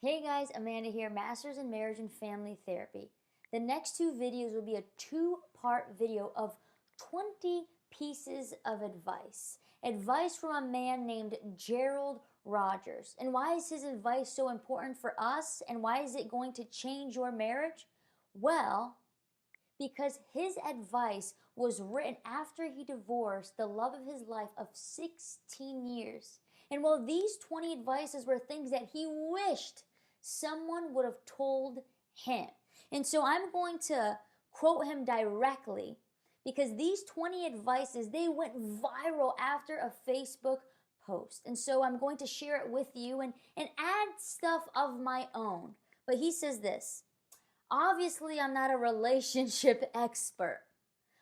Hey guys, Amanda here, Masters in Marriage and Family Therapy. The next two videos will be a two-part video of 20 pieces of advice. Advice from a man named Gerald Rogers. And why is his advice so important for us? And why is it going to change your marriage? Well, because his advice was written after he divorced the love of his life of 16 years. And while these 20 advices were things that he wished someone would have told him. And so I'm going to quote him directly because these 20 advices, they went viral after a Facebook post. And so I'm going to share it with you and add stuff of my own. But he says this: obviously, I'm not a relationship expert,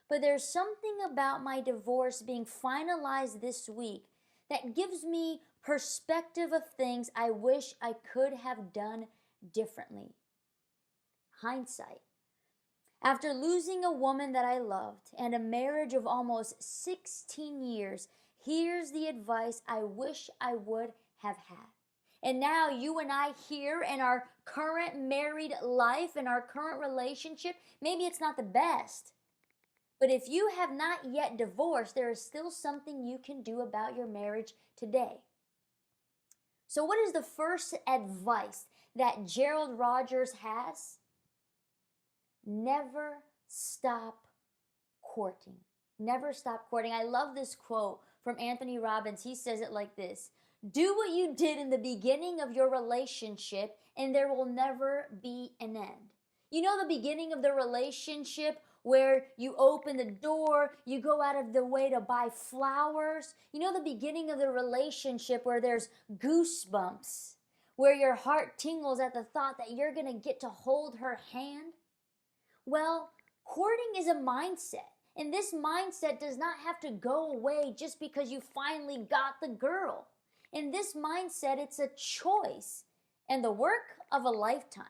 but there's something about my divorce being finalized this week that gives me perspective of things I wish I could have done differently. Hindsight. After losing a woman that I loved and a marriage of almost 16 years, here's the advice I wish I would have had. And now you and I here in our current married life, in our current relationship, maybe it's not the best. But if you have not yet divorced, there is still something you can do about your marriage today. So what is the first advice that Gerald Rogers has? Never stop courting. Never stop courting. I love this quote from Anthony Robbins. He says it like this: do what you did in the beginning of your relationship and there will never be an end. You know, the beginning of the relationship where you open the door, you go out of the way to buy flowers. You know, the beginning of the relationship where there's goosebumps, where your heart tingles at the thought that you're going to get to hold her hand. Well, courting is a mindset, and this mindset does not have to go away just because you finally got the girl. In this mindset, it's a choice and the work of a lifetime.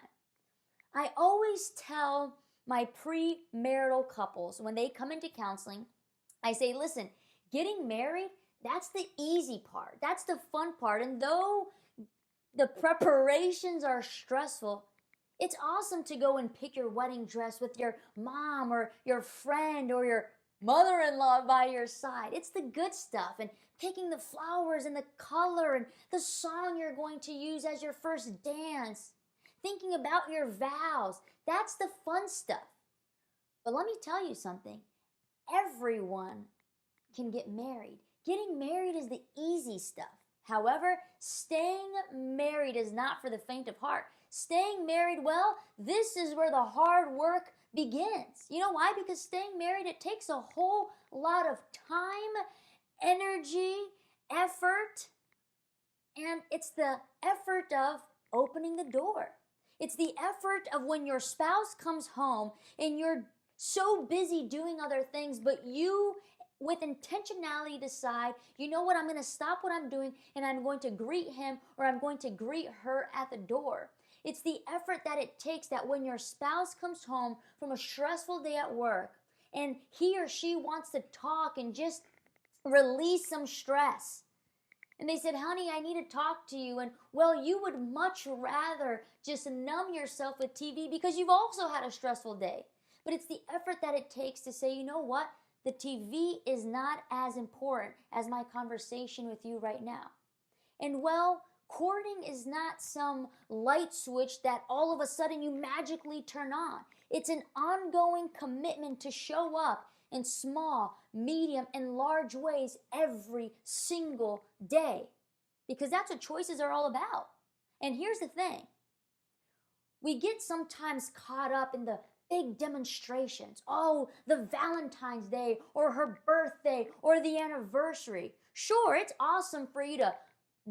I always tell my premarital couples when they come into counseling, I say, listen, getting married, that's the easy part. That's the fun part. And though the preparations are stressful, it's awesome to go and pick your wedding dress with your mom or your friend or your mother-in-law by your side. It's the good stuff, and picking the flowers and the color and the song you're going to use as your first dance. Thinking about your vows. That's the fun stuff. But let me tell you something. Everyone can get married. Getting married is the easy stuff. However, staying married is not for the faint of heart. Staying married, well, this is where the hard work begins. You know why? Because staying married, it takes a whole lot of time, energy, effort, and it's the effort of opening the door. It's the effort of when your spouse comes home and you're so busy doing other things, but you, with intentionality, decide, you know what, I'm going to stop what I'm doing and I'm going to greet him or I'm going to greet her at the door. It's the effort that it takes that when your spouse comes home from a stressful day at work and he or she wants to talk and just release some stress. And they said, honey, I need to talk to you. And well, you would much rather just numb yourself with TV because you've also had a stressful day. But it's the effort that it takes to say, you know what? The TV is not as important as my conversation with you right now. And well, courting is not some light switch that all of a sudden you magically turn on. It's an ongoing commitment to show up in small, medium, and large ways every single day. Because that's what choices are all about. And here's the thing. We get sometimes caught up in the big demonstrations. Oh, the Valentine's Day or her birthday or the anniversary. Sure, it's awesome for you to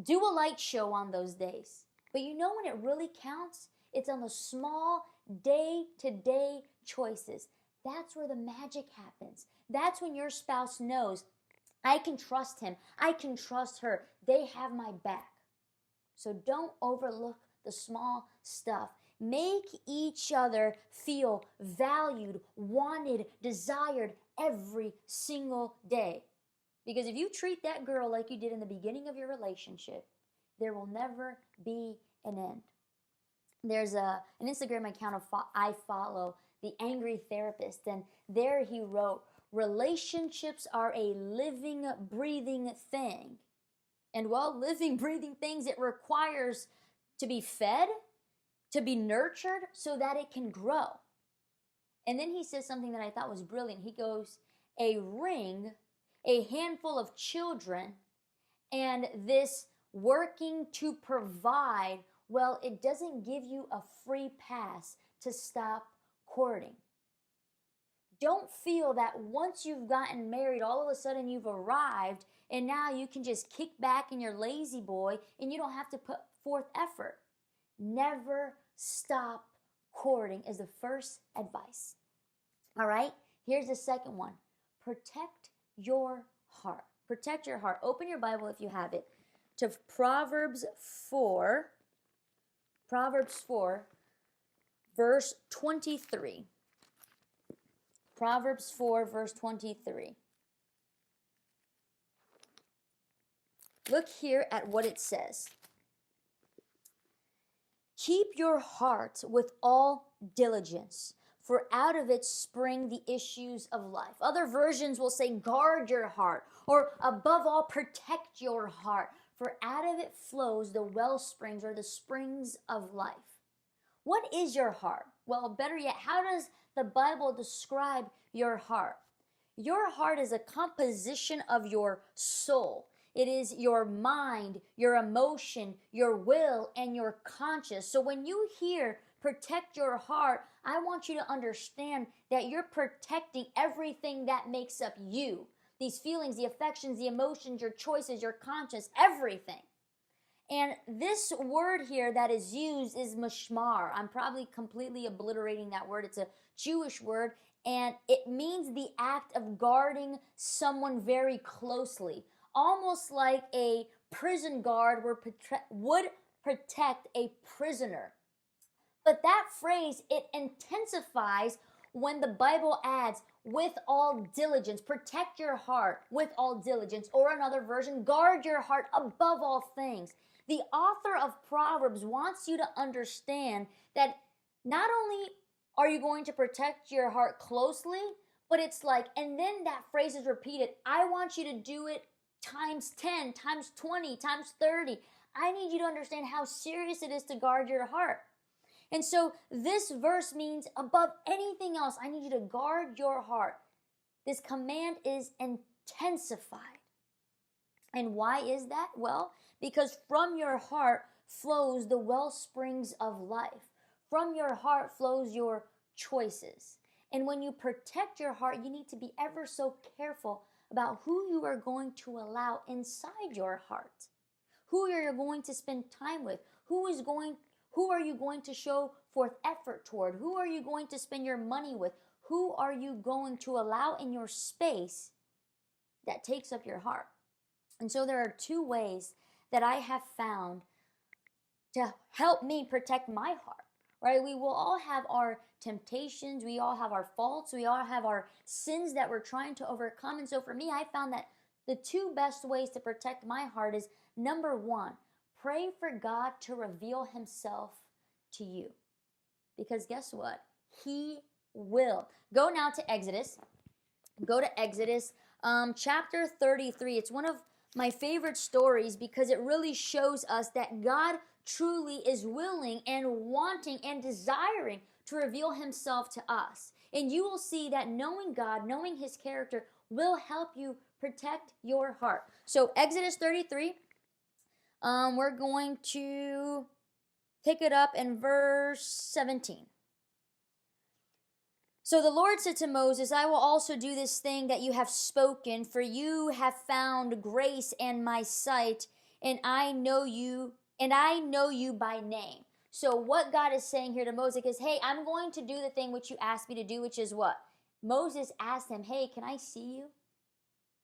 do a light show on those days. But you know when it really counts? It's on the small day-to-day choices. That's where the magic happens. That's when your spouse knows, I can trust him. I can trust her. They have my back. So don't overlook the small stuff. Make each other feel valued, wanted, desired every single day. Because if you treat that girl like you did in the beginning of your relationship, there will never be an end. there's an Instagram account I follow, The Angry Therapist, and there he wrote, relationships are a living, breathing thing. And while living, breathing things, it requires to be fed, to be nurtured so that it can grow. And then he says something that I thought was brilliant. He goes, a ring, a handful of children, and this working to provide, well, it doesn't give you a free pass to stop courting. Don't feel that once you've gotten married, all of a sudden you've arrived and now you can just kick back in your lazy boy and you don't have to put forth effort. Never stop courting is the first advice. All right, here's the second one. Protect your heart. Protect your heart. Open your Bible if you have it to Proverbs 4. Proverbs 4, verse 23. Proverbs 4, verse 23. Look here at what it says. Keep your heart with all diligence, for out of it spring the issues of life. Other versions will say, guard your heart, or above all, protect your heart, for out of it flows the well springs or the springs of life. What is your heart? Well, better yet, how does the Bible describe your heart? Your heart is a composition of your soul. It is your mind, your emotion, your will, and your conscience. So when you hear protect your heart, I want you to understand that you're protecting everything that makes up you. These feelings, the affections, the emotions, your choices, your conscience, everything. And this word here that is used is mishmar. I'm probably completely obliterating that word. It's a Jewish word, and it means the act of guarding someone very closely. Almost like a prison guard would protect a prisoner. But that phrase, it intensifies when the Bible adds, with all diligence, protect your heart with all diligence. Or another version, guard your heart above all things. The author of Proverbs wants you to understand that not only are you going to protect your heart closely, but it's like, and then that phrase is repeated, I want you to do it times 10, times 20, times 30. I need you to understand how serious it is to guard your heart. And so this verse means above anything else, I need you to guard your heart. This command is intensified. And why is that? Well, because from your heart flows the well springs of life. From your heart flows your choices. And when you protect your heart, you need to be ever so careful about who you are going to allow inside your heart. Who you're going to spend time with. Who are you going to show forth effort toward? Who are you going to spend your money with? Who are you going to allow in your space that takes up your heart? And so there are two ways that I have found to help me protect my heart, right? We will all have our temptations. We all have our faults. We all have our sins that we're trying to overcome. And so for me, I found that the two best ways to protect my heart is, number one, pray for God to reveal himself to you. Because guess what? He will. Go now to Exodus. Go to Exodus chapter 33. It's one of my favorite stories because it really shows us that God truly is willing and wanting and desiring to reveal himself to us. And you will see that knowing God, knowing his character, will help you protect your heart. So Exodus 33, we're going to pick it up in verse 17. So the Lord said to Moses, I will also do this thing that you have spoken, for you have found grace in my sight, and I know you by name. So what God is saying here to Moses is, hey, I'm going to do the thing which you asked me to do, which is what? Moses asked him, hey, can I see you?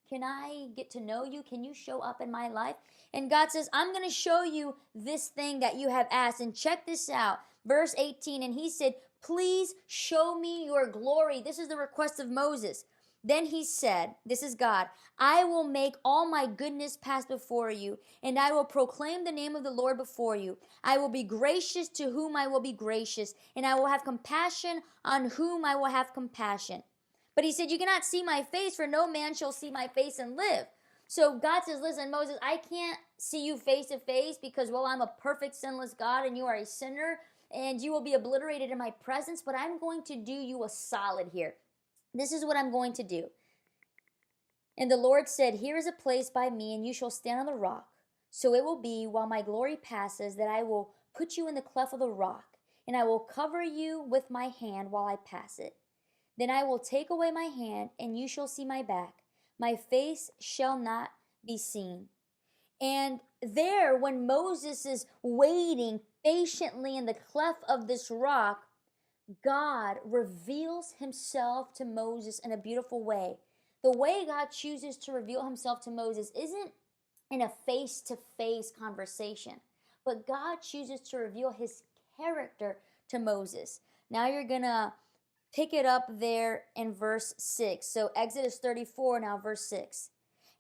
Can I get to know you? Can you show up in my life? And God says, I'm going to show you this thing that you have asked. And check this out. Verse 18, and he said, please show me your glory. This is the request of Moses. Then he said, this is God, I will make all my goodness pass before you, and I will proclaim the name of the Lord before you. I will be gracious to whom I will be gracious, and I will have compassion on whom I will have compassion. But he said, you cannot see my face, for no man shall see my face and live. So God says, listen, Moses, I can't see you face to face because, well, I'm a perfect, sinless God, and you are a sinner, and you will be obliterated in my presence, but I'm going to do you a solid here. This is what I'm going to do. And the Lord said, here is a place by me, and you shall stand on the rock. So it will be, while my glory passes, that I will put you in the cleft of the rock, and I will cover you with my hand while I pass it. Then I will take away my hand, and you shall see my back. My face shall not be seen. And there, when Moses is waiting patiently in the cleft of this rock, God reveals himself to Moses in a beautiful way. The way God chooses to reveal himself to Moses isn't in a face-to-face conversation, but God chooses to reveal his character to Moses. Now you're going to pick it up there in verse 6. So Exodus 34, now verse 6.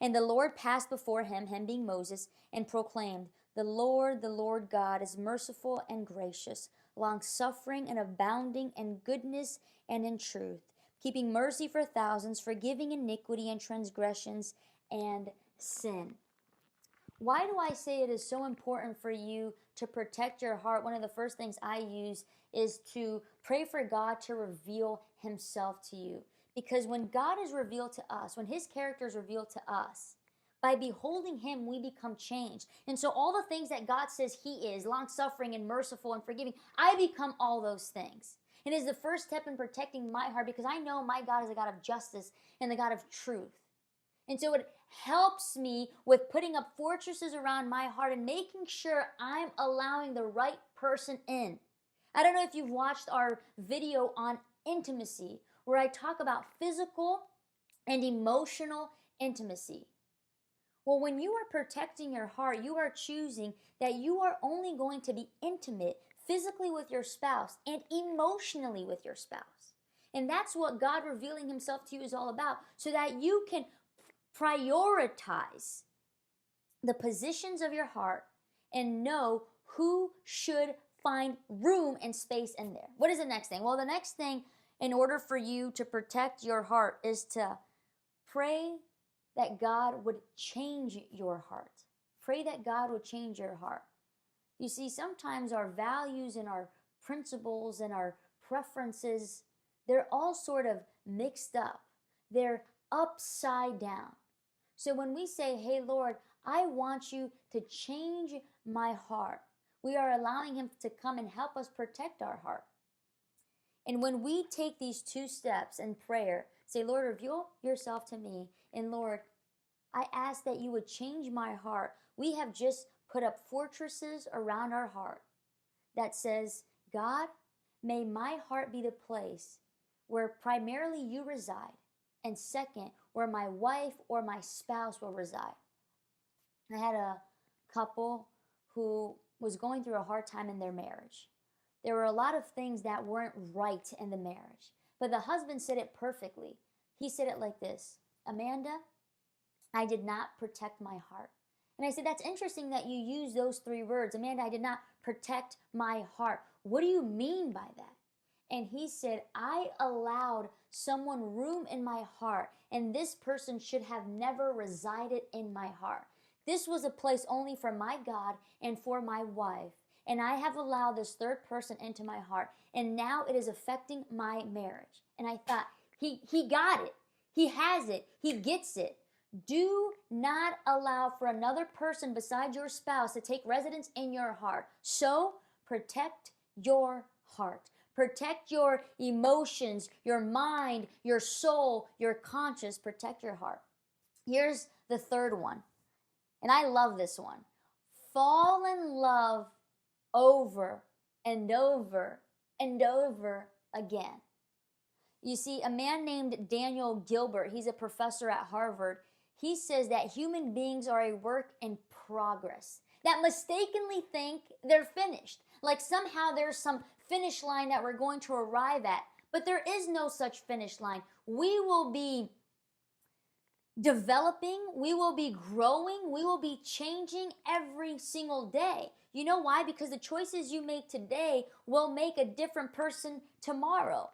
And the Lord passed before him being Moses, and proclaimed, the Lord God, is merciful and gracious, long-suffering and abounding in goodness and in truth, keeping mercy for thousands, forgiving iniquity and transgressions and sin. Why do I say it is so important for you to protect your heart? One of the first things I use is to pray for God to reveal himself to you. Because when God is revealed to us, when his character is revealed to us, by beholding him, we become changed. And so all the things that God says he is, long-suffering and merciful and forgiving, I become all those things. It is the first step in protecting my heart because I know my God is a God of justice and the God of truth. And so it helps me with putting up fortresses around my heart and making sure I'm allowing the right person in. I don't know if you've watched our video on intimacy, where I talk about physical and emotional intimacy. Well, when you are protecting your heart, you are choosing that you are only going to be intimate physically with your spouse and emotionally with your spouse. And that's what God revealing himself to you is all about, so that you can prioritize the positions of your heart and know who should find room and space in there. What is the next thing? Well, the next thing, in order for you to protect your heart, is to pray that God would change your heart. Pray that God would change your heart. You see, sometimes our values and our principles and our preferences, they're all sort of mixed up. They're upside down. So when we say, hey, Lord, I want you to change my heart, we are allowing him to come and help us protect our heart. And when we take these two steps in prayer, say, Lord, reveal yourself to me. And Lord, I ask that you would change my heart. We have just put up fortresses around our heart that says, God, may my heart be the place where primarily you reside. And second, where my wife or my spouse will reside. I had a couple who was going through a hard time in their marriage. There were a lot of things that weren't right in the marriage. But the husband said it perfectly. He said it like this, Amanda, I did not protect my heart. And I said, that's interesting that you use those three words. Amanda, I did not protect my heart. What do you mean by that? And he said, I allowed someone room in my heart, and this person should have never resided in my heart. This was a place only for my God and for my wife. And I have allowed this third person into my heart, and now it is affecting my marriage. And I thought, he got it. He has it. He gets it. Do not allow for another person besides your spouse to take residence in your heart. So protect your heart. Protect your emotions, your mind, your soul, your conscience. Protect your heart. Here's the third one. And I love this one. Fall in love over and over and over again. You see, a man named Daniel Gilbert, he's a professor at Harvard, he says that human beings are a work in progress, that mistakenly think they're finished. Like somehow there's some finish line that we're going to arrive at. But there is no such finish line. We will be developing, we will be growing, we will be changing every single day. You know why? Because the choices you make today will make a different person tomorrow.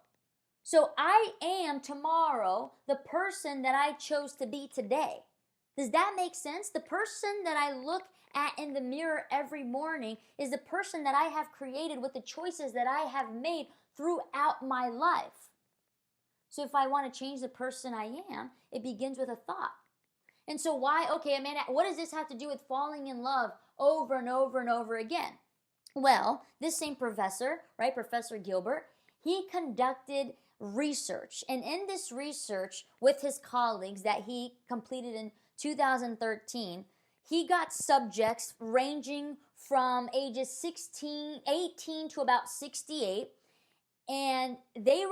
So I am tomorrow the person that I chose to be today. Does that make sense? The person that I look at in the mirror every morning is the person that I have created with the choices that I have made throughout my life. So if I want to change the person I am, it begins with a thought. And so why, okay, Amanda, what does this have to do with falling in love over and over and over again? Well, this same professor, right, Professor Gilbert, he conducted research. And in this research with his colleagues that he completed in 2013, he got subjects ranging from ages 18 to about 68, and they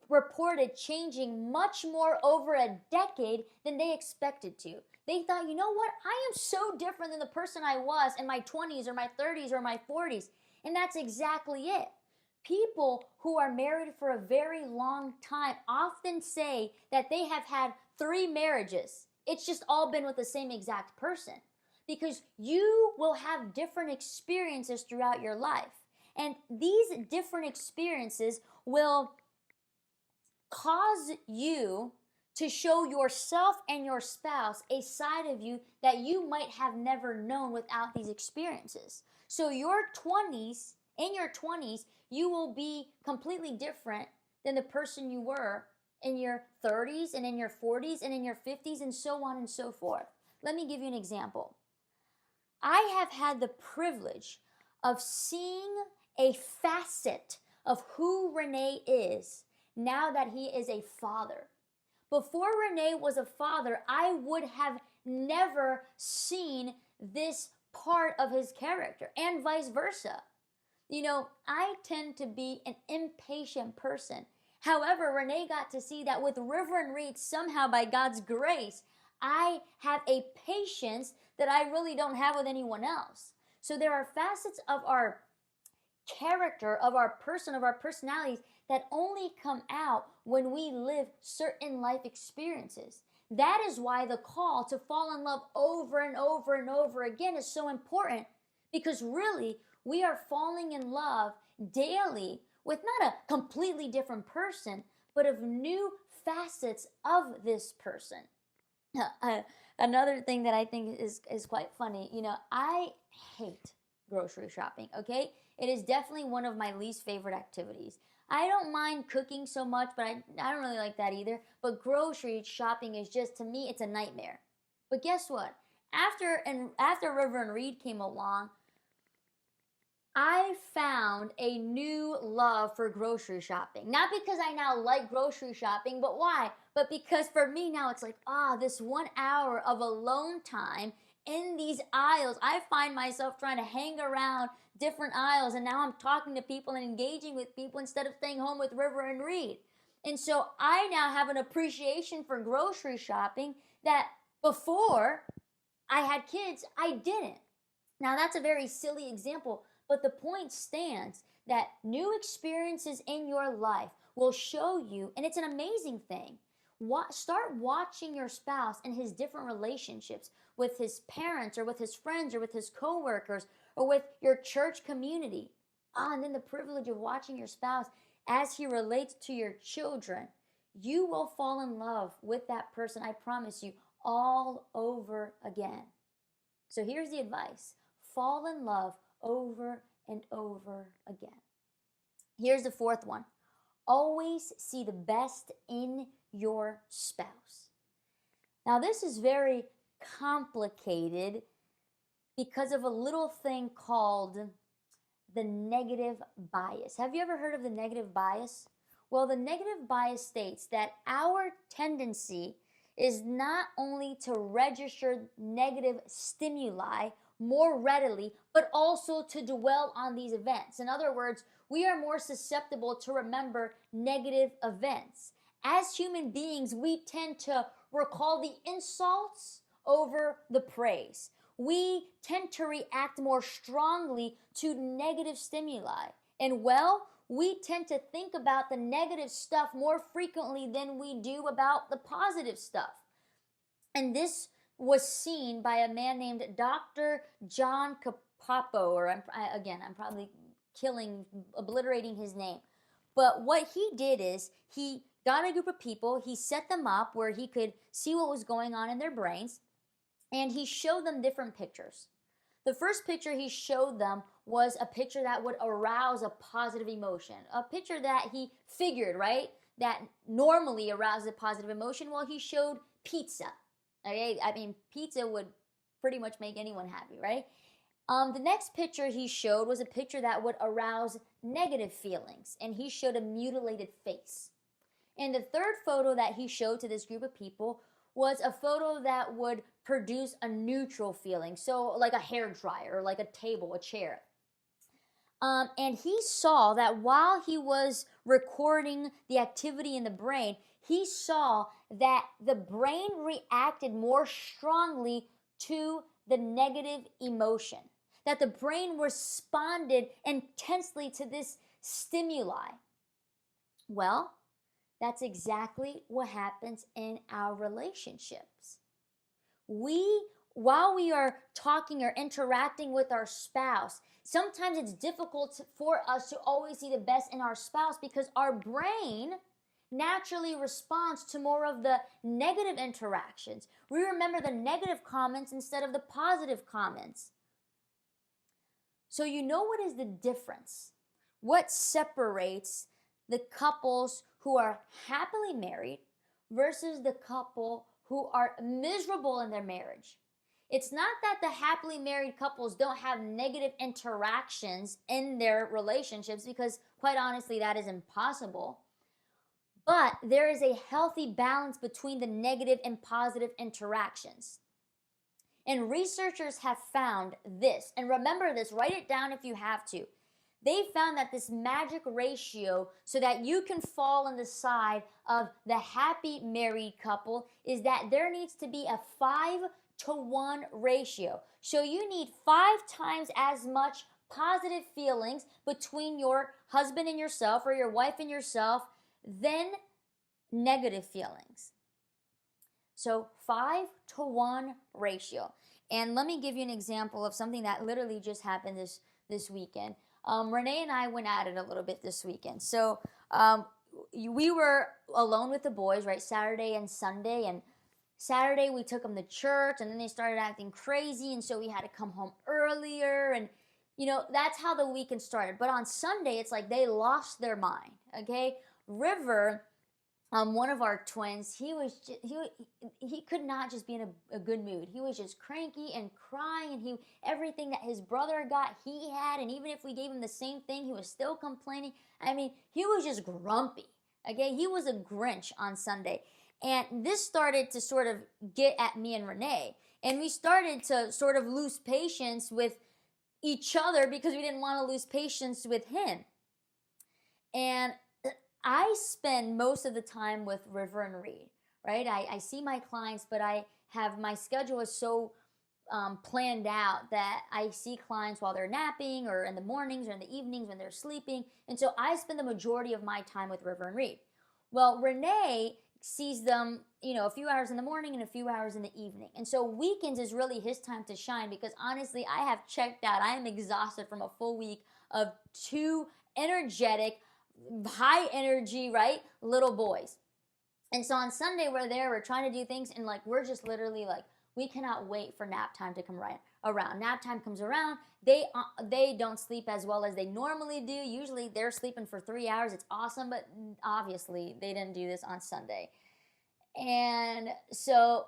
reported changing much more over a decade than they expected to. They thought, you know what? I am so different than the person I was in my 20s or my 30s or my 40s. And that's exactly it. People who are married for a very long time often say that they have had 3 marriages. It's just all been with the same exact person. Because you will have different experiences throughout your life. And these different experiences will cause you to show yourself and your spouse a side of you that you might have never known without these experiences. So in your 20s, you will be completely different than the person you were in your 30s and in your 40s and in your 50s and so on and so forth. Let me give you an example. I have had the privilege of seeing a facet of who Renee is now that he is a father. Before Renee was a father, I would have never seen this part of his character, and vice versa. You know, I tend to be an impatient person. However, Renee got to see that with River and Reed, somehow by God's grace, I have a patience that I really don't have with anyone else. So there are facets of our character, of our person, of our personalities that only come out when we live certain life experiences. That is why the call to fall in love over and over and over again is so important, because really we are falling in love daily with not a completely different person, but of new facets of this person. Another thing that I think is quite funny, you know, I hate grocery shopping, okay? It is definitely one of my least favorite activities. I don't mind cooking so much, but I don't really like that either. But grocery shopping is just, to me, it's a nightmare. But guess what? After River and Reed came along, I found a new love for grocery shopping. Not because I now like grocery shopping, but why? But because for me now it's like, this 1 hour of alone time in these aisles. I find myself trying to hang around different aisles, and now I'm talking to people and engaging with people instead of staying home with River and Reed. And so I now have an appreciation for grocery shopping that before I had kids, I didn't. Now that's a very silly example, but the point stands that new experiences in your life will show you, and it's an amazing thing. Start watching your spouse and his different relationships with his parents or with his friends or with his coworkers or with your church community. And then the privilege of watching your spouse as he relates to your children. You will fall in love with that person, I promise you, all over again. So here's the advice. Fall in love over and over again. Here's the 4th one. Always see the best in your spouse. Now, this is very complicated because of a little thing called the negative bias. Have you ever heard of the negative bias? Well, the negative bias states that our tendency is not only to register negative stimuli more readily, but also to dwell on these events. In other words, we are more susceptible to remember negative events. As human beings, we tend to recall the insults over the praise. We tend to react more strongly to negative stimuli. And we tend to think about the negative stuff more frequently than we do about the positive stuff. And this was seen by a man named Dr. John Capapo, or I'm probably obliterating his name. But what he did is he got a group of people, he set them up where he could see what was going on in their brains, and he showed them different pictures. The first picture he showed them was a picture that would arouse a positive emotion, a picture that he figured, right, that normally arouses a positive emotion. Well, he showed pizza. Okay, I mean, pizza would pretty much make anyone happy, right? The next picture he showed was a picture that would arouse negative feelings, and he showed a mutilated face. And the third photo that he showed to this group of people was a photo that would produce a neutral feeling, so like a hair dryer, or like a table, a chair. And he saw that while he was recording the activity in the brain, he saw that the brain reacted more strongly to the negative emotion, that the brain responded intensely to this stimuli. Well, that's exactly what happens in our relationships. While we are talking or interacting with our spouse, sometimes it's difficult for us to always see the best in our spouse because our brain naturally responds to more of the negative interactions. We remember the negative comments instead of the positive comments. So you know what is the difference? What separates the couples who are happily married versus the couple who are miserable in their marriage? It's not that the happily married couples don't have negative interactions in their relationships, because quite honestly, that is impossible. But there is a healthy balance between the negative and positive interactions. And researchers have found this, and remember this, write it down if you have to. They found that this magic ratio, so that you can fall on the side of the happy married couple, is that there needs to be a 5-to-1 ratio. So you need 5 times as much positive feelings between your husband and yourself, or your wife and yourself, than negative feelings. So 5-to-1 ratio. And let me give you an example of something that literally just happened this weekend. Renee and I went at it a little bit this weekend. So we were alone with the boys, right, Saturday and Sunday. And Saturday we took them to church, and then they started acting crazy, and so we had to come home earlier. And, you know, that's how the weekend started. But on Sunday, it's like they lost their mind, okay? River, one of our twins, he could not just be in a good mood. He was just cranky and crying, and everything that his brother got, he had, and even if we gave him the same thing, he was still complaining. I mean, he was just grumpy, okay? He was a Grinch on Sunday. And this started to sort of get at me and Renee, and we started to sort of lose patience with each other because we didn't want to lose patience with him. And I spend most of the time with River and Reed, right? I see my clients, but my schedule is so planned out that I see clients while they're napping, or in the mornings, or in the evenings when they're sleeping. And so I spend the majority of my time with River and Reed. Well, Renee sees them, a few hours in the morning and a few hours in the evening. And so weekends is really his time to shine, because honestly, I have checked out. I am exhausted from a full week of 2 energetic, high energy, right, little boys. And so on Sunday we're trying to do things, and we're just literally we cannot wait for nap time to come around. Nap time comes around, they don't sleep as well as they normally do. Usually they're sleeping for 3 hours. It's awesome, but obviously they didn't do this on Sunday. And so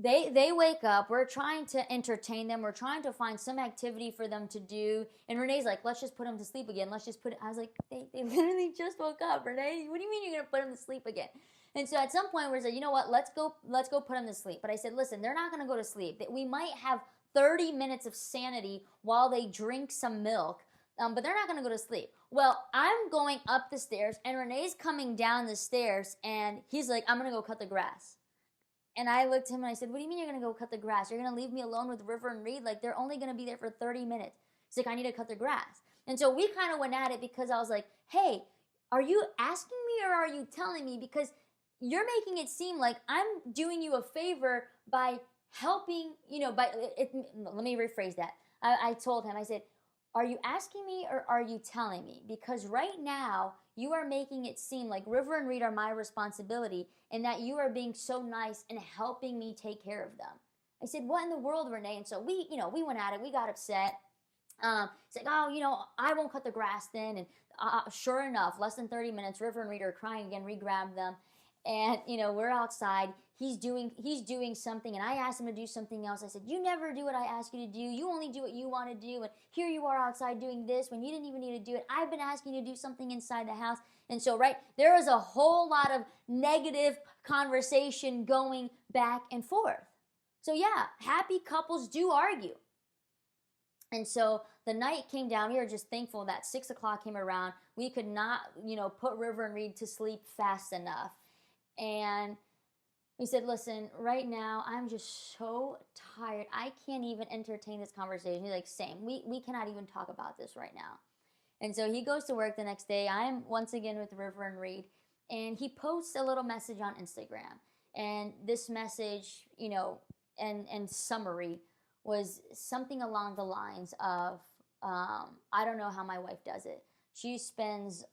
They wake up, we're trying to entertain them, we're trying to find some activity for them to do, and Renee's like, let's just put them to sleep again, I was like, they literally just woke up, Renee, what do you mean you're going to put them to sleep again? And so at some point we said, you know what, let's go put them to sleep. But I said, listen, they're not going to go to sleep. We might have 30 minutes of sanity while they drink some milk, but they're not going to go to sleep. Well, I'm going up the stairs, and Renee's coming down the stairs, and he's like, I'm going to go cut the grass. And I looked at him and I said, what do you mean you're going to go cut the grass? You're going to leave me alone with River and Reed? They're only going to be there for 30 minutes. He's like, I need to cut the grass. And so we kind of went at it, because I was like, hey, are you asking me or are you telling me? Because you're making it seem like I'm doing you a favor by helping, let me rephrase that. I told him, I said, are you asking me or are you telling me? Because right now you are making it seem like River and Reed are my responsibility and that you are being so nice and helping me take care of them. I said, what in the world, Renee? And so we went at it. We got upset. It's like, oh, I won't cut the grass then. And sure enough, less than 30 minutes, River and Reed are crying again. We grabbed them. And, we're outside. He's doing something, and I asked him to do something else. I said, you never do what I ask you to do. You only do what you want to do. And here you are outside doing this when you didn't even need to do it. I've been asking you to do something inside the house. And so, there was a whole lot of negative conversation going back and forth. So, yeah, happy couples do argue. And so the night came down. We were just thankful that 6 o'clock came around. We could not, put River and Reed to sleep fast enough. And we said, listen, right now, I'm just so tired. I can't even entertain this conversation. He's like, same. We cannot even talk about this right now. And so he goes to work the next day. I'm once again with River and Reed. And he posts a little message on Instagram. And this message, and summary was something along the lines of, I don't know how my wife does it. She spends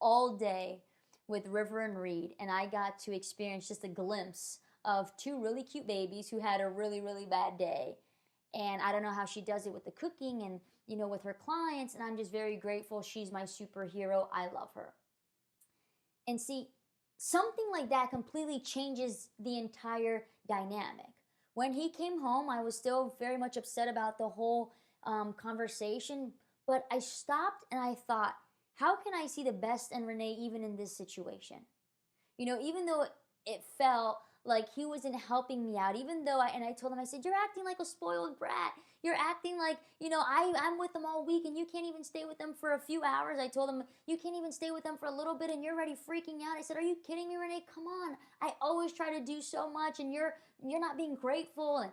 all day with River and Reed, and I got to experience just a glimpse of two really cute babies who had a really, really bad day. And I don't know how she does it with the cooking and, with her clients, and I'm just very grateful. She's my superhero. I love her. And see, something like that completely changes the entire dynamic. When he came home, I was still very much upset about the whole conversation, but I stopped and I thought, how can I see the best in Renee even in this situation? Even though it felt like he wasn't helping me out, even though I told him, I said, you're acting like a spoiled brat. You're acting like, I'm with them all week and you can't even stay with them for a few hours. I told him, you can't even stay with them for a little bit and you're already freaking out. I said, are you kidding me, Renee? Come on. I always try to do so much and you're not being grateful.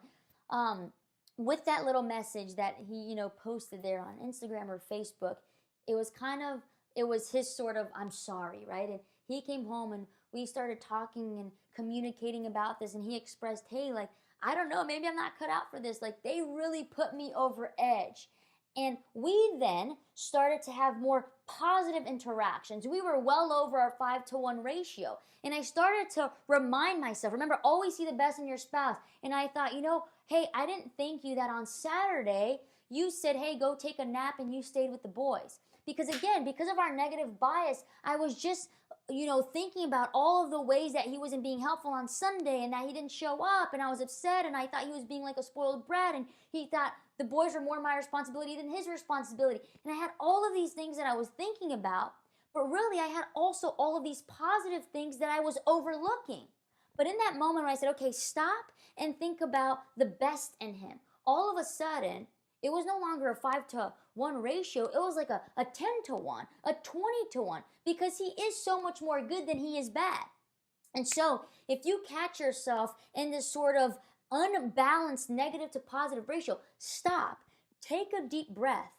And with that little message that he, posted there on Instagram or Facebook, it was his sort of, I'm sorry, right? And he came home and we started talking and communicating about this, and he expressed, hey, like, I don't know, maybe I'm not cut out for this. Like, they really put me over edge. And we then started to have more positive interactions. We were well over our 5-to-1 ratio. And I started to remind myself, remember, always see the best in your spouse. And I thought, hey, I didn't thank you that on Saturday you said, hey, go take a nap and you stayed with the boys. Because again, because of our negative bias, I was just, thinking about all of the ways that he wasn't being helpful on Sunday and that he didn't show up, and I was upset and I thought he was being like a spoiled brat and he thought the boys were more my responsibility than his responsibility. And I had all of these things that I was thinking about, but really I had also all of these positive things that I was overlooking. But in that moment when I said, okay, stop and think about the best in him, all of a sudden, it was no longer a 5-to-1 ratio. It was like a 10-to-1, a 20-to-1, because he is so much more good than he is bad. And so if you catch yourself in this sort of unbalanced negative to positive ratio, stop, take a deep breath,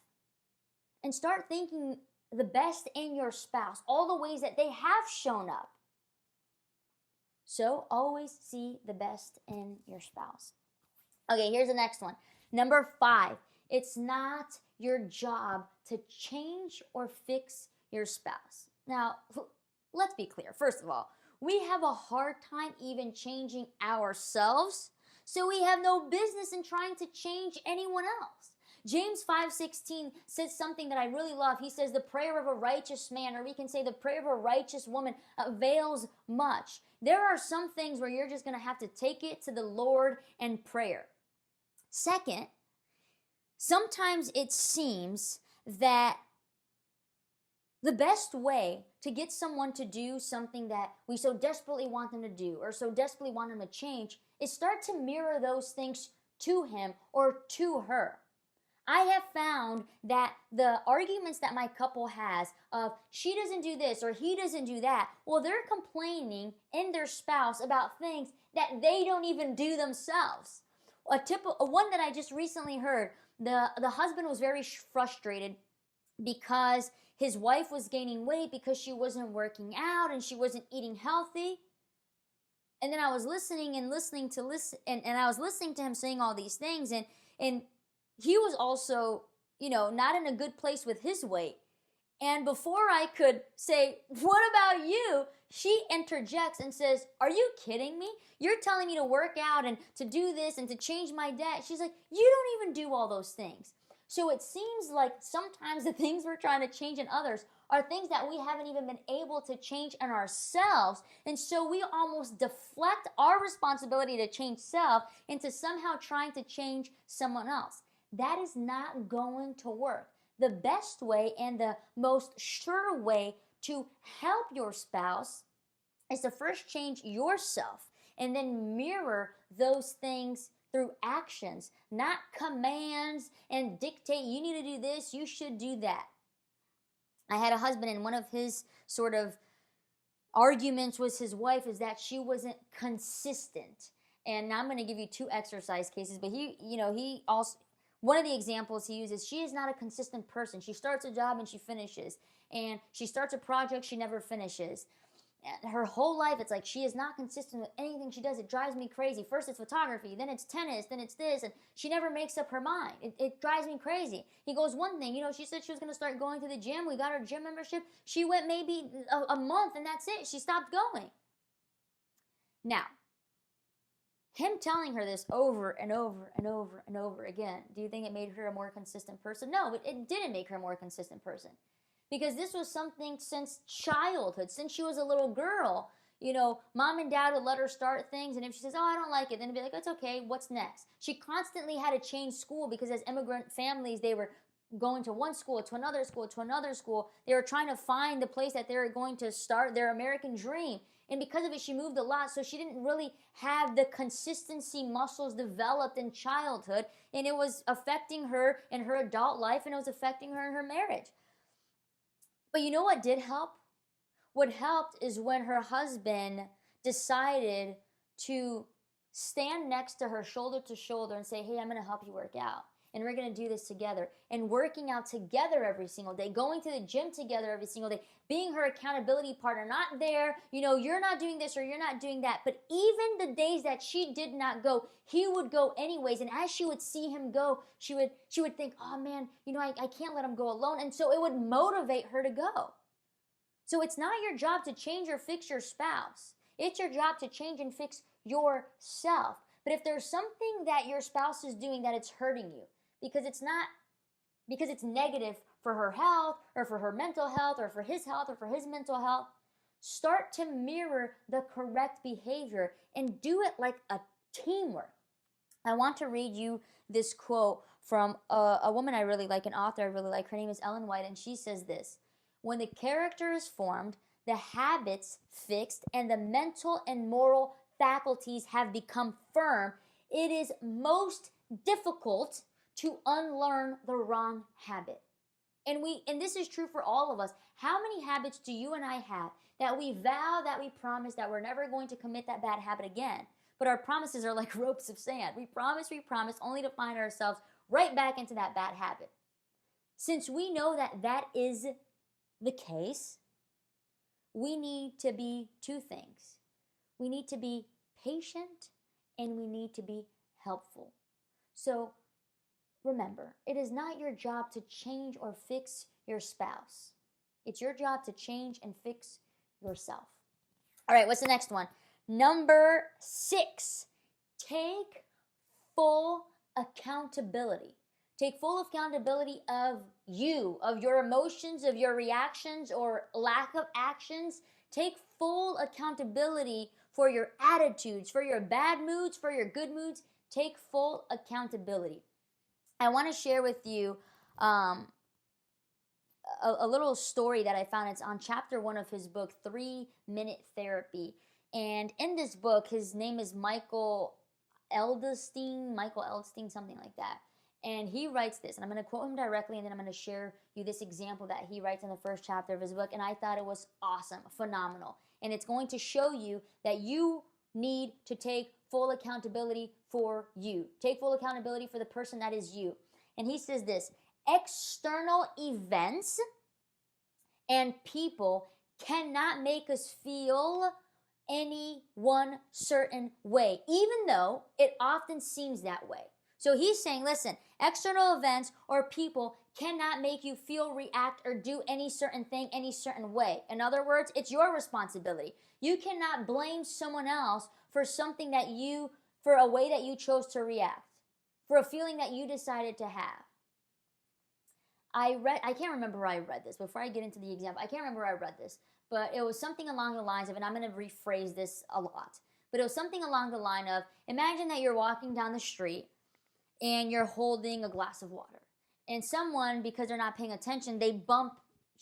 and start thinking the best in your spouse, all the ways that they have shown up. So always see the best in your spouse. Okay, here's the next one. Number 5. It's not your job to change or fix your spouse. Now, let's be clear. First of all, we have a hard time even changing ourselves, so we have no business in trying to change anyone else. James 5:16 says something that I really love. He says, the prayer of a righteous man, or we can say the prayer of a righteous woman, avails much. There are some things where you're just going to have to take it to the Lord in prayer. Second, sometimes it seems that the best way to get someone to do something that we so desperately want them to do or so desperately want them to change is start to mirror those things to him or to her. I have found that the arguments that my couple has of she doesn't do this or he doesn't do that, well, they're complaining in their spouse about things that they don't even do themselves. One that I just recently heard, the husband was very frustrated because his wife was gaining weight because she wasn't working out and she wasn't eating healthy. And then I was listening and listening to listen, and I was listening to him saying all these things, and he was also, not in a good place with his weight. And before I could say, what about you? She interjects and says, are you kidding me? You're telling me to work out and to do this and to change my diet. She's like, you don't even do all those things. So it seems like sometimes the things we're trying to change in others are things that we haven't even been able to change in ourselves. And so we almost deflect our responsibility to change self into somehow trying to change someone else. That is not going to work. The best way and the most sure way to help your spouse is to first change yourself and then mirror those things through actions, not commands and dictate, you need to do this, you should do that. I had a husband, and one of his sort of arguments with his wife is that she wasn't consistent. And now I'm going to give you 2 exercise cases, but he also, one of the examples he uses, she is not a consistent person. She starts a job and she finishes. And she starts a project, she never finishes. Her whole life, it's like she is not consistent with anything she does. It drives me crazy. First it's photography, then it's tennis, then it's this, and she never makes up her mind. It drives me crazy. He goes, one thing, she said she was going to start going to the gym. We got her gym membership. She went maybe a month, and that's it. She stopped going. Now, him telling her this over and over and over and over again, do you think it made her a more consistent person? No, it didn't make her a more consistent person. Because this was something since childhood, since she was a little girl. Mom and dad would let her start things, and if she says, oh, I don't like it, then it'd be like, it's okay, what's next? She constantly had to change school because as immigrant families, they were going to one school, to another school, to another school. They were trying to find the place that they were going to start their American dream. And because of it, she moved a lot, so she didn't really have the consistency muscles developed in childhood, and it was affecting her in her adult life, and it was affecting her in her marriage. But you know what did help? What helped is when her husband decided to stand next to her shoulder to shoulder and say, hey, I'm going to help you work out. And we're going to do this together. And working out together every single day, going to the gym together every single day, being her accountability partner, not there, you're not doing this or you're not doing that. But even the days that she did not go, he would go anyways. And as she would see him go, she would think, oh man, I can't let him go alone. And so it would motivate her to go. So it's not your job to change or fix your spouse. It's your job to change and fix yourself. But if there's something that your spouse is doing that it's hurting you, because it's negative for her health or for her mental health or for his health or for his mental health, start to mirror the correct behavior and do it like a teamwork. I want to read you this quote from a woman I really like, an author I really like. Her name is Ellen White, and she says this: when the character is formed, the habits fixed, and the mental and moral faculties have become firm, it is most difficult to unlearn the wrong habit. And this is true for all of us. How many habits do you and I have that we vow, that we promise that we're never going to commit that bad habit again? But our promises are like ropes of sand. We promise, only to find ourselves right back into that bad habit. Since we know that that is the case, we need to be 2 things. We need to be patient and we need to be helpful. So remember, it is not your job to change or fix your spouse. It's your job to change and fix yourself. All right, what's the next one? Number 6, take full accountability. Take full accountability of you, of your emotions, of your reactions or lack of actions. Take full accountability for your attitudes, for your bad moods, for your good moods. Take full accountability. I want to share with you a little story that I found. It's on chapter 1 of his book, 3-Minute Therapy. And in this book, his name is Michael Edelstein, something like that. And he writes this, and I'm going to quote him directly, and then I'm going to share you this example that he writes in the first chapter of his book. And I thought it was awesome, phenomenal. And it's going to show you that you need to take full accountability for you. Take full accountability for the person that is you. And he says this: external events and people cannot make us feel any one certain way, even though it often seems that way. So he's saying, listen, external events or people cannot make you feel, react, or do any certain thing any certain way. In other words, it's your responsibility. You cannot blame someone else for something that for a way that you chose to react, for a feeling that you decided to have. I can't remember where I read this. Before I get into the example, I can't remember where I read this, but it was something along the lines of, and I'm going to rephrase this a lot, but it was something along the line of, imagine that you're walking down the street and you're holding a glass of water. And someone, because they're not paying attention, they bump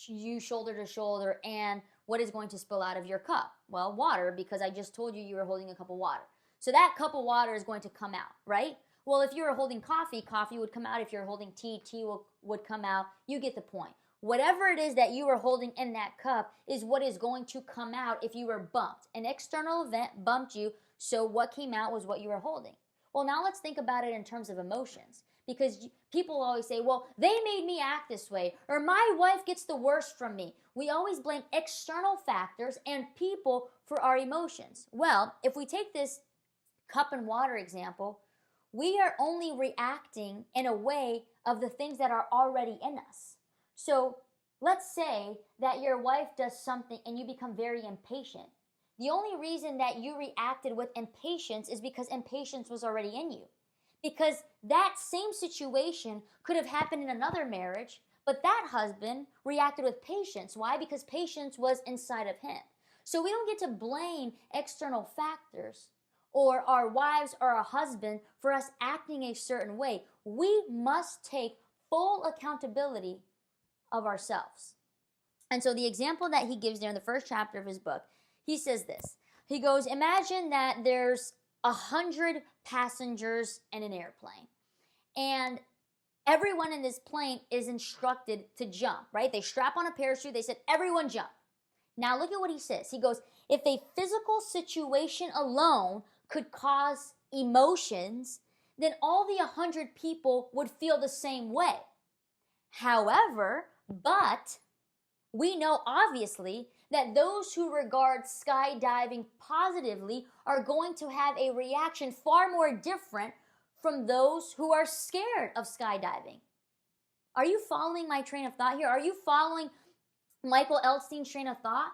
you shoulder to shoulder, and what is going to spill out of your cup? Well, water, because I just told you were holding a cup of water. So that cup of water is going to come out, right? Well, if you were holding coffee, coffee would come out. If you're holding tea, tea would come out. You get the point. Whatever it is that you were holding in that cup is what is going to come out if you were bumped. An external event bumped you, so what came out was what you were holding. Well, now let's think about it in terms of emotions. Because people always say, well, they made me act this way, or my wife gets the worst from me. We always blame external factors and people for our emotions. Well, if we take this cup and water example, we are only reacting in a way of the things that are already in us. So let's say that your wife does something and you become very impatient. The only reason that you reacted with impatience is because impatience was already in you. Because that same situation could have happened in another marriage, but that husband reacted with patience. Why? Because patience was inside of him. So we don't get to blame external factors or our wives or our husband for us acting a certain way. We must take full accountability of ourselves. And so the example that he gives there in the first chapter of his book, he says this. He goes, imagine that there's 100 passengers in an airplane, and everyone in this plane is instructed to jump, right? They strap on a parachute. They said, everyone jump. Now look at what he says. He goes, if a physical situation alone could cause emotions, then all the 100 people would feel the same way. However, but we know obviously that those who regard skydiving positively are going to have a reaction far more different from those who are scared of skydiving. Are you following my train of thought here? Are you following Michael Elstein's train of thought?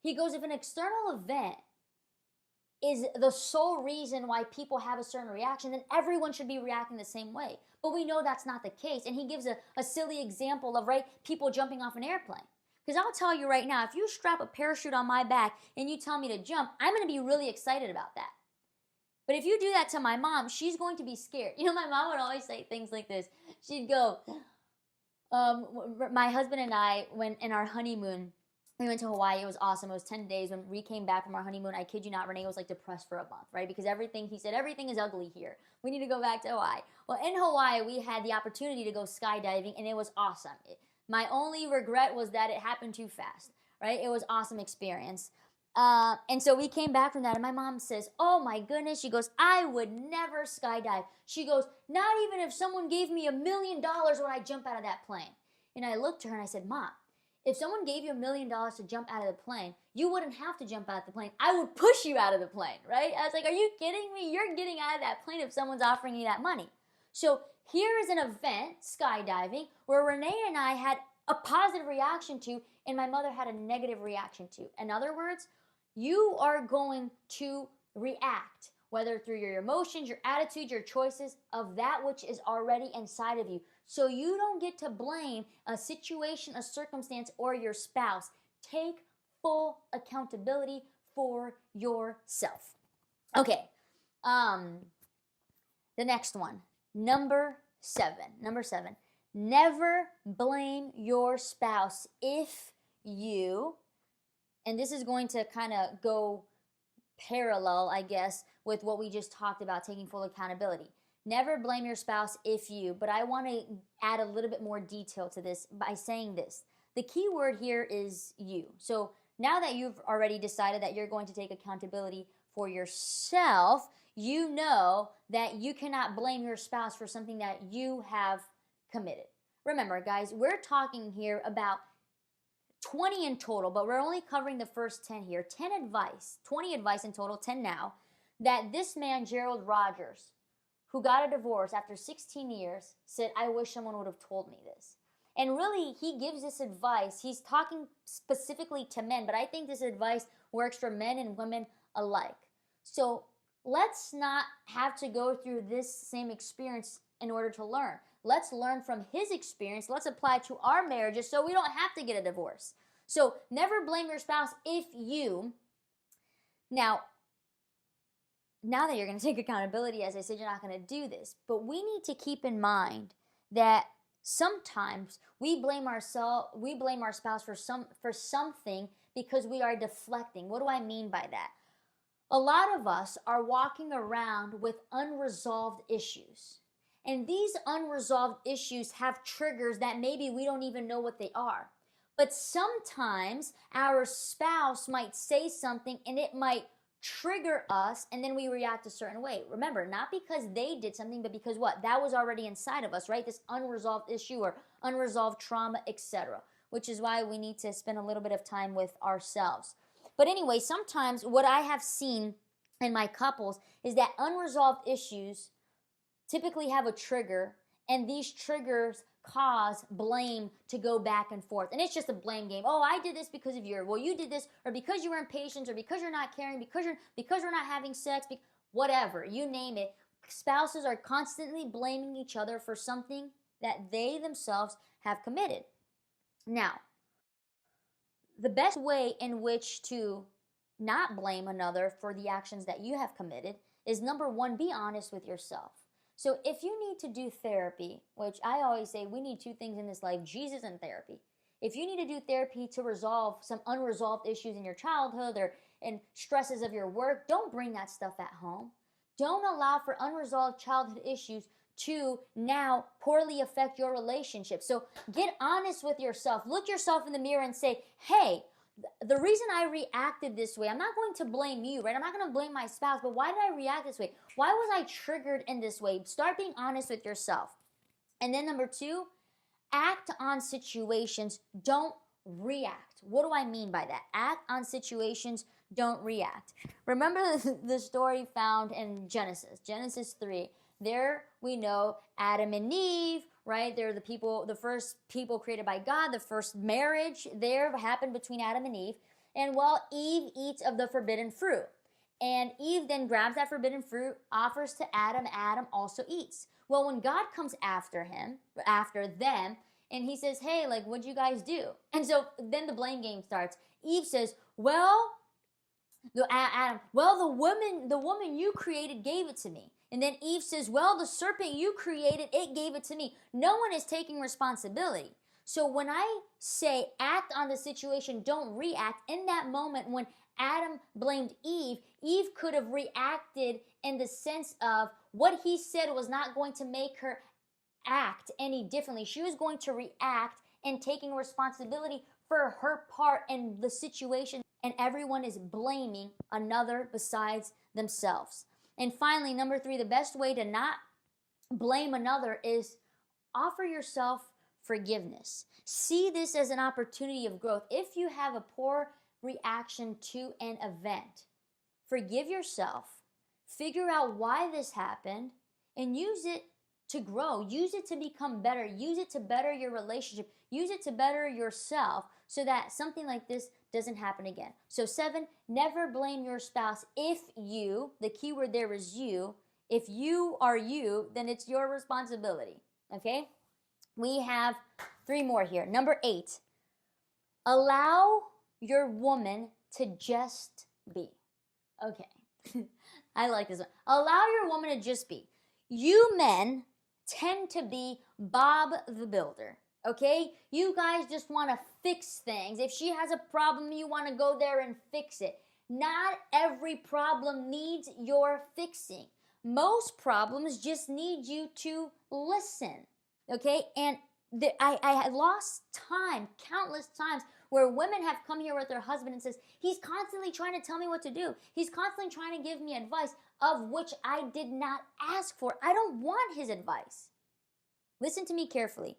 He goes, if an external event is the sole reason why people have a certain reaction, then everyone should be reacting the same way. But we know that's not the case. And he gives a silly example of, right, people jumping off an airplane. Because I'll tell you right now, if you strap a parachute on my back and you tell me to jump, I'm going to be really excited about that. But if you do that to my mom, she's going to be scared. You know, my mom would always say things like this. She'd go, my husband and I, when in our honeymoon, we went to Hawaii. It was awesome. It was 10 days. When we came back from our honeymoon, I kid you not, Renee was like depressed for a month, right? Because he said, everything is ugly here. We need to go back to Hawaii. Well, in Hawaii, we had the opportunity to go skydiving, and it was awesome. My only regret was that it happened too fast, right? It was an awesome experience. And so we came back from that, and my mom says, oh my goodness, she goes, I would never skydive. She goes, not even if someone gave me $1 million would I jump out of that plane. And I looked to her and I said, Mom, if someone gave you $1 million to jump out of the plane, you wouldn't have to jump out of the plane. I would push you out of the plane, right? I was like, are you kidding me? You're getting out of that plane if someone's offering you that money. So here is an event, skydiving, where Renee and I had a positive reaction to, and my mother had a negative reaction to. In other words, you are going to react, whether through your emotions, your attitude, your choices, of that which is already inside of you. So you don't get to blame a situation, a circumstance, or your spouse. Take full accountability for yourself. Okay, the next one, number seven. Never blame your spouse if you, and this is going to kind of go parallel, I guess, with what we just talked about, taking full accountability. Never blame your spouse if you, but I want to add a little bit more detail to this by saying this. The key word here is you. So now that you've already decided that you're going to take accountability for yourself, you know that you cannot blame your spouse for something that you have committed. Remember, guys, we're talking here about 20 in total, but we're only covering the first 10 here. 20 advice in total, 10 now, that this man, Gerald Rogers, who got a divorce after 16 years, said, I wish someone would have told me this. And really, he gives this advice. He's talking specifically to men, but I think this advice works for men and women alike. So let's not have to go through this same experience in order to learn. Let's learn from his experience. Let's apply it to our marriages so we don't have to get a divorce. So never blame your spouse if you... Now that you're going to take accountability, as I said, you're not going to do this. But we need to keep in mind that sometimes we blame our spouse for something because we are deflecting. What do I mean by that? A lot of us are walking around with unresolved issues. And these unresolved issues have triggers that maybe we don't even know what they are. But sometimes our spouse might say something and it might trigger us, and then we react a certain way. Remember, not because they did something, but because what? That was already inside of us, right? This unresolved issue or unresolved trauma, etc. Which is why we need to spend a little bit of time with ourselves. But anyway, sometimes what I have seen in my couples is that unresolved issues typically have a trigger, and these triggers cause blame to go back and forth. And it's just a blame game. Oh, I did this because of you did this, or because you were impatient, or because you're not caring, because we're not having sex, whatever, you name it. Spouses are constantly blaming each other for something that they themselves have committed. Now, the best way in which to not blame another for the actions that you have committed is, number one, be honest with yourself. So if you need to do therapy, which I always say we need two things in this life, Jesus and therapy. If you need to do therapy to resolve some unresolved issues in your childhood or in stresses of your work, don't bring that stuff at home. Don't allow for unresolved childhood issues to now poorly affect your relationship. So get honest with yourself. Look yourself in the mirror and say, hey, the reason I reacted this way, I'm not going to blame you, right? I'm not going to blame my spouse, but why did I react this way? Why was I triggered in this way? Start being honest with yourself. And then number two, act on situations, don't react. What do I mean by that? Act on situations, don't react. Remember the story found in Genesis 3. There we know Adam and Eve, right? They're the first people created by God. The first marriage there happened between Adam and Eve. And Eve eats of the forbidden fruit. And Eve then grabs that forbidden fruit, offers to Adam. Adam also eats. Well, when God comes after them, and he says, hey, what'd you guys do? And so then the blame game starts. Eve says, Adam, the woman you created gave it to me. And then Eve says, the serpent you created, it gave it to me. No one is taking responsibility. So when I say act on the situation, don't react, in that moment when Adam blamed Eve, Eve could have reacted in the sense of what he said was not going to make her act any differently. She was going to react and taking responsibility for her part in the situation, and everyone is blaming another besides themselves. And finally, number three, the best way to not blame another is offer yourself forgiveness. See this as an opportunity of growth. If you have a poor reaction to an event, forgive yourself, figure out why this happened, and use it to grow. Use it to become better. Use it to better your relationship. Use it to better yourself so that something like this doesn't happen again. So 7, never blame your spouse if you, the key word there is you, if you are you, then it's your responsibility, okay? We have 3 more here. Number 8, allow your woman to just be. Okay, I like this one. Allow your woman to just be. You men tend to be Bob the Builder. Okay? You guys just want to fix things. If she has a problem, you want to go there and fix it. Not every problem needs your fixing. Most problems just need you to listen. Okay? And I had lost time, countless times, where women have come here with their husband and says, he's constantly trying to tell me what to do. He's constantly trying to give me advice of which I did not ask for. I don't want his advice. Listen to me carefully.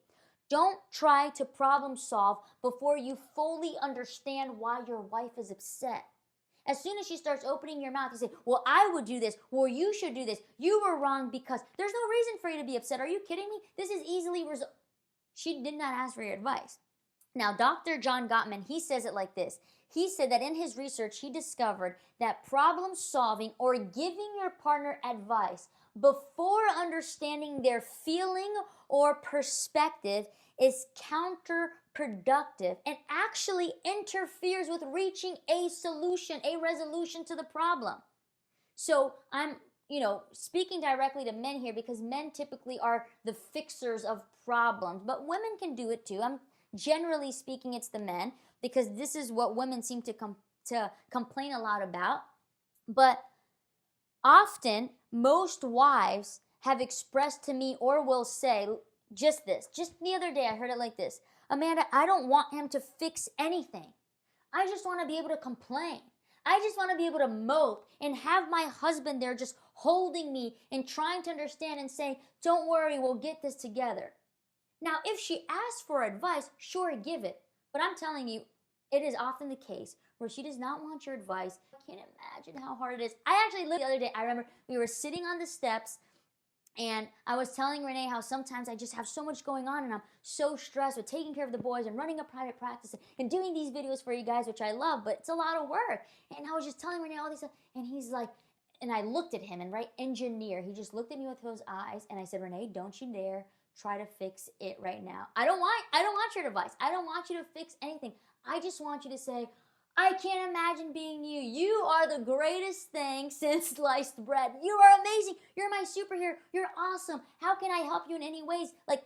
Don't try to problem solve before you fully understand why your wife is upset. As soon as she starts opening your mouth, you say, well, I would do this, or you should do this. You were wrong because there's no reason for you to be upset. Are you kidding me? This is easily resolved. She did not ask for your advice. Now, Dr. John Gottman, he says it like this. He said that in his research, he discovered that problem solving or giving your partner advice before understanding their feeling or perspective is counterproductive and actually interferes with reaching a solution, a resolution to the problem. So I'm, speaking directly to men here because men typically are the fixers of problems, but women can do it too. I'm generally speaking, it's the men because this is what women seem to complain a lot about. But often, most wives have expressed to me or will say just this. Just the other day, I heard it like this. Amanda, I don't want him to fix anything. I just want to be able to complain. I just want to be able to mope and have my husband there just holding me and trying to understand and saying, don't worry, we'll get this together. Now, if she asks for advice, sure, give it. But I'm telling you, it is often the case where she does not want your advice. I can't imagine how hard it is. I actually lived the other day. I remember we were sitting on the steps and I was telling Renee how sometimes I just have so much going on and I'm so stressed with taking care of the boys and running a private practice and doing these videos for you guys, which I love, but it's a lot of work. And I was just telling Renee all these stuff and he's like, and I looked at him and engineer, he just looked at me with those eyes and I said, Renee, don't you dare try to fix it right now. I don't want your advice. I don't want you to fix anything. I just want you to say, I can't imagine being you. You are the greatest thing since sliced bread. You are amazing. You're my superhero. You're awesome. How can I help you in any ways? Like,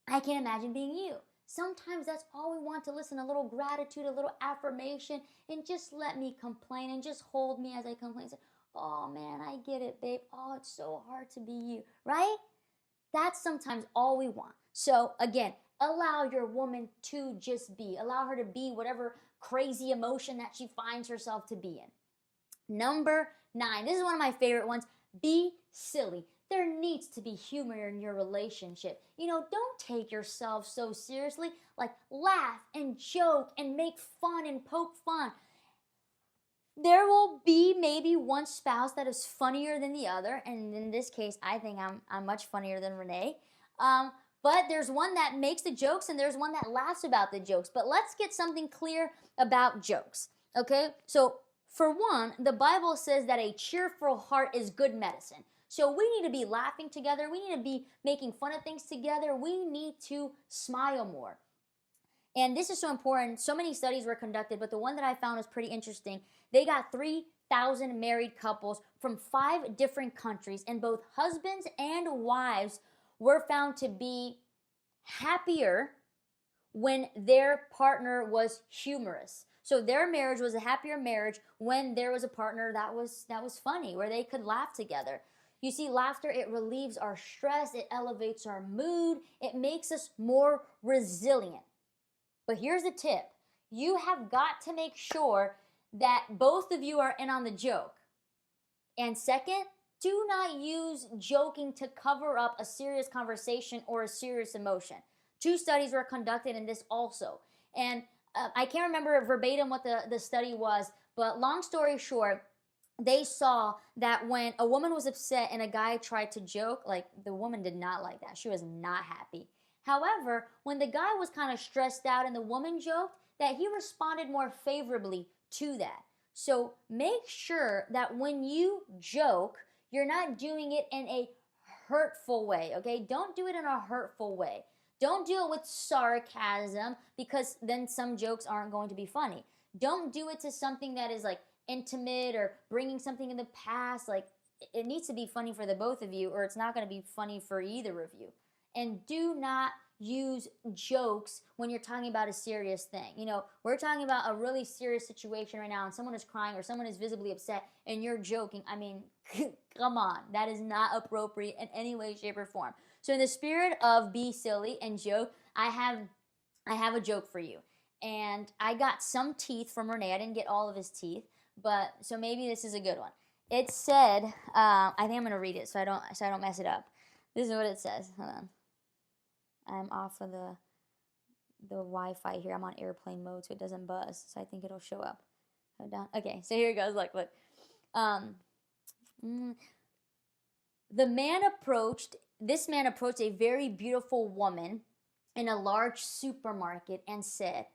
I can't imagine being you. Sometimes that's all we want to listen, a little gratitude, a little affirmation, and just let me complain and just hold me as I complain. Say, oh man, I get it, babe. Oh, it's so hard to be you, right? That's sometimes all we want. So again, allow your woman to just be. Allow her to be whatever crazy emotion that she finds herself to be in. Number 9, this is one of my favorite ones. Be silly. There needs to be humor in your relationship. Don't take yourself so seriously. Like, laugh and joke and make fun and poke fun. There will be maybe one spouse that is funnier than the other, and in this case, I think I'm much funnier than Renee. But there's one that makes the jokes, and there's one that laughs about the jokes. But let's get something clear about jokes, okay? So, for one, the Bible says that a cheerful heart is good medicine. So we need to be laughing together. We need to be making fun of things together. We need to smile more. And this is so important. So many studies were conducted, but the one that I found was pretty interesting. They got 3,000 married couples from 5 different countries, and both husbands and wives were found to be happier when their partner was humorous. So their marriage was a happier marriage when there was a partner that was funny, where they could laugh together. You see, laughter, it relieves our stress, it elevates our mood, it makes us more resilient. But here's the tip. You have got to make sure that both of you are in on the joke. And second, do not use joking to cover up a serious conversation or a serious emotion. 2 studies were conducted in this also. And I can't remember verbatim what the study was, but long story short, they saw that when a woman was upset and a guy tried to joke, like, the woman did not like that. She was not happy. However, when the guy was kind of stressed out and the woman joked, that he responded more favorably to that. So make sure that when you joke, you're not doing it in a hurtful way, okay? Don't do it in a hurtful way. Don't do it with sarcasm, because then some jokes aren't going to be funny. Don't do it to something that is like intimate or bringing something in the past. Like, it needs to be funny for the both of you, or it's not going to be funny for either of you. And do not use jokes when you're talking about a serious thing. We're talking about a really serious situation right now and someone is crying or someone is visibly upset and you're joking. I mean, come on. That is not appropriate in any way, shape, or form. So in the spirit of be silly and joke, I have a joke for you. And I got some teeth from Renee. I didn't get all of his teeth, but so maybe this is a good one. It said, I think I'm going to read it so I don't mess it up. This is what it says. Hold on. I'm off of the the Wi-Fi here. I'm on airplane mode, so it doesn't buzz. So I think it'll show up. Hold down. Okay, so here it goes. Look. Um, mm, this man approached a very beautiful woman in a large supermarket and said,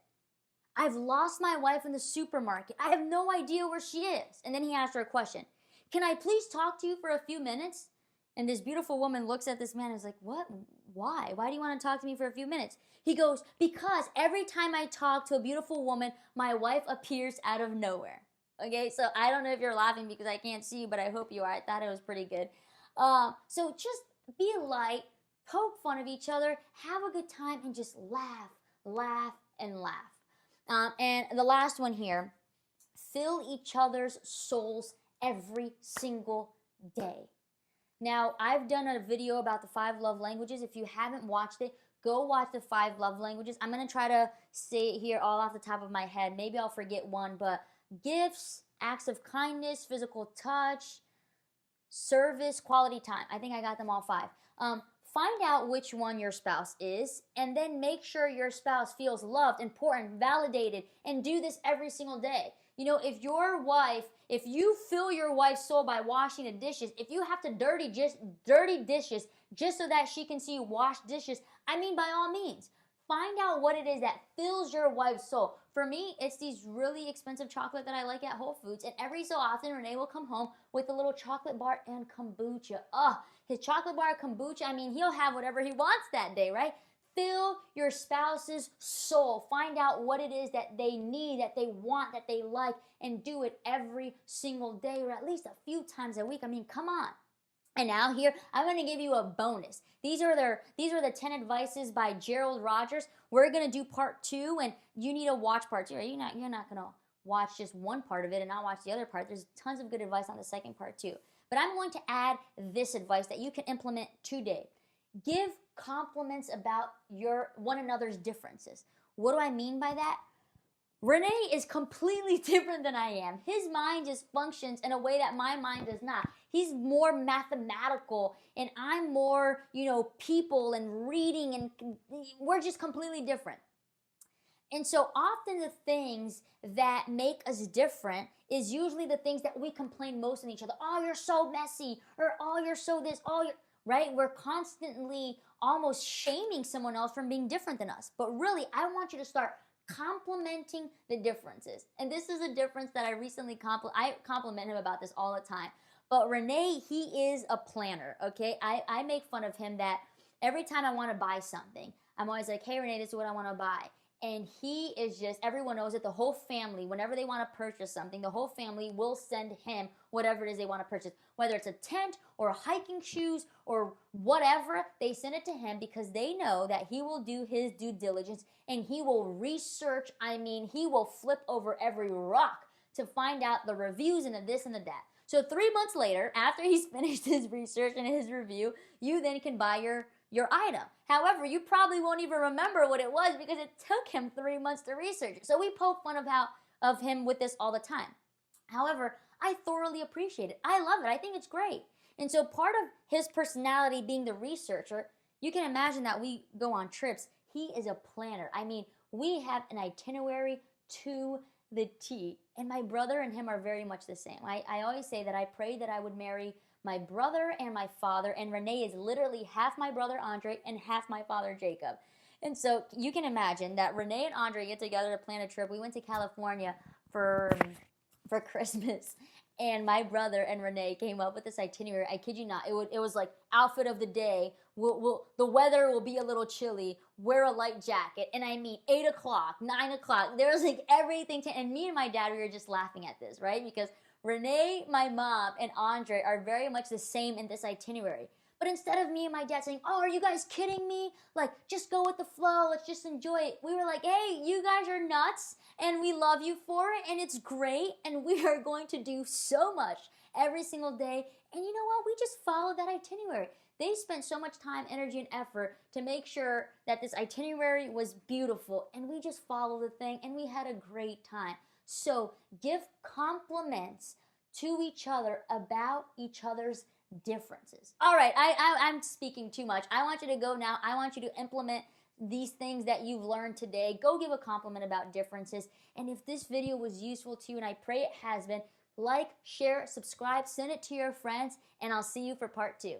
I've lost my wife in the supermarket. I have no idea where she is. And then he asked her a question. Can I please talk to you for a few minutes? And this beautiful woman looks at this man and is like, what? Why? Why do you want to talk to me for a few minutes? He goes, because every time I talk to a beautiful woman, my wife appears out of nowhere. Okay, so I don't know if you're laughing because I can't see you, but I hope you are. I thought it was pretty good. So just be light, poke fun of each other, have a good time, and just laugh, laugh, and laugh. And the last one here, fill each other's souls every single day. Now, I've done a video about the 5 love languages. If you haven't watched it, go watch the 5 love languages. I'm going to try to say it here all off the top of my head. Maybe I'll forget one, but gifts, acts of kindness, physical touch, service, quality time. I think I got them all 5. Find out which one your spouse is, and then make sure your spouse feels loved, important, validated, and do this every single day. You know, if you fill your wife's soul by washing the dishes, if you have to dirty dishes just so that she can see you wash dishes, I mean, by all means, find out what it is that fills your wife's soul. For me, it's these really expensive chocolate that I like at Whole Foods, and every so often, Renee will come home with a little chocolate bar and kombucha. His chocolate bar kombucha, I mean, he'll have whatever he wants that day, right? Fill your spouse's soul. Find out what it is that they need, that they want, that they like, and do it every single day or at least a few times a week. I mean, come on. And now here, I'm going to give you a bonus. These are the 10 advices by Gerald Rogers. We're going to do part 2, and you need to watch part 2. Right? You're not going to watch just one part of it and not watch the other part. There's tons of good advice on the second part too. But I'm going to add this advice that you can implement today. Give compliments about one another's differences. What do I mean by that? Renee is completely different than I am. His mind just functions in a way that my mind does not. He's more mathematical, and I'm more, people and reading, and we're just completely different. And so often the things that make us different is usually the things that we complain most on each other. Oh, you're so messy, or oh, you're so this, right? We're constantly almost shaming someone else from being different than us. But really, I want you to start complimenting the differences. And this is a difference that I recently I compliment him about this all the time. But Renee, he is a planner, okay? I make fun of him that every time I want to buy something, I'm always like, hey, Renee, this is what I want to buy. And he is just, everyone knows it, the whole family, whenever they want to purchase something, the whole family will send him whatever it is they want to purchase. Whether it's a tent or hiking shoes or whatever, they send it to him because they know that he will do his due diligence and he will research. He will flip over every rock to find out the reviews and the this and the that. So 3 months later, after he's finished his research and his review, you then can buy your item. However, you probably won't even remember what it was because it took him 3 months to research it. So we poke fun of him with this all the time. However, I thoroughly appreciate it. I love it. I think it's great. And so part of his personality being the researcher, you can imagine that we go on trips. He is a planner. We have an itinerary to the T. And my brother and him are very much the same. I always say that I prayed that I would marry my brother and my father, and Renee is literally half my brother Andre and half my father Jacob. And so you can imagine that Renee and Andre get together to plan a trip. We went to California for Christmas, and my brother and Renee came up with this itinerary. I kid you not, it was like outfit of the day. The weather will be a little chilly. Wear a light jacket. And 8 o'clock, 9 o'clock. There was like everything and me and my dad, we were just laughing at this, right? Because Renee, my mom, and Andre are very much the same in this itinerary. But instead of me and my dad saying, oh, are you guys kidding me? Like, just go with the flow. Let's just enjoy it. We were like, hey, you guys are nuts, and we love you for it, and it's great, and we are going to do so much every single day. And you know what? We just followed that itinerary. They spent so much time, energy, and effort to make sure that this itinerary was beautiful, and we just followed the thing, and we had a great time. So give compliments to each other about each other's differences. All right, I'm speaking too much. I want you to go now. I want you to implement these things that you've learned today. Go give a compliment about differences. And if this video was useful to you, and I pray it has been, like, share, subscribe, send it to your friends, and I'll see you for part 2.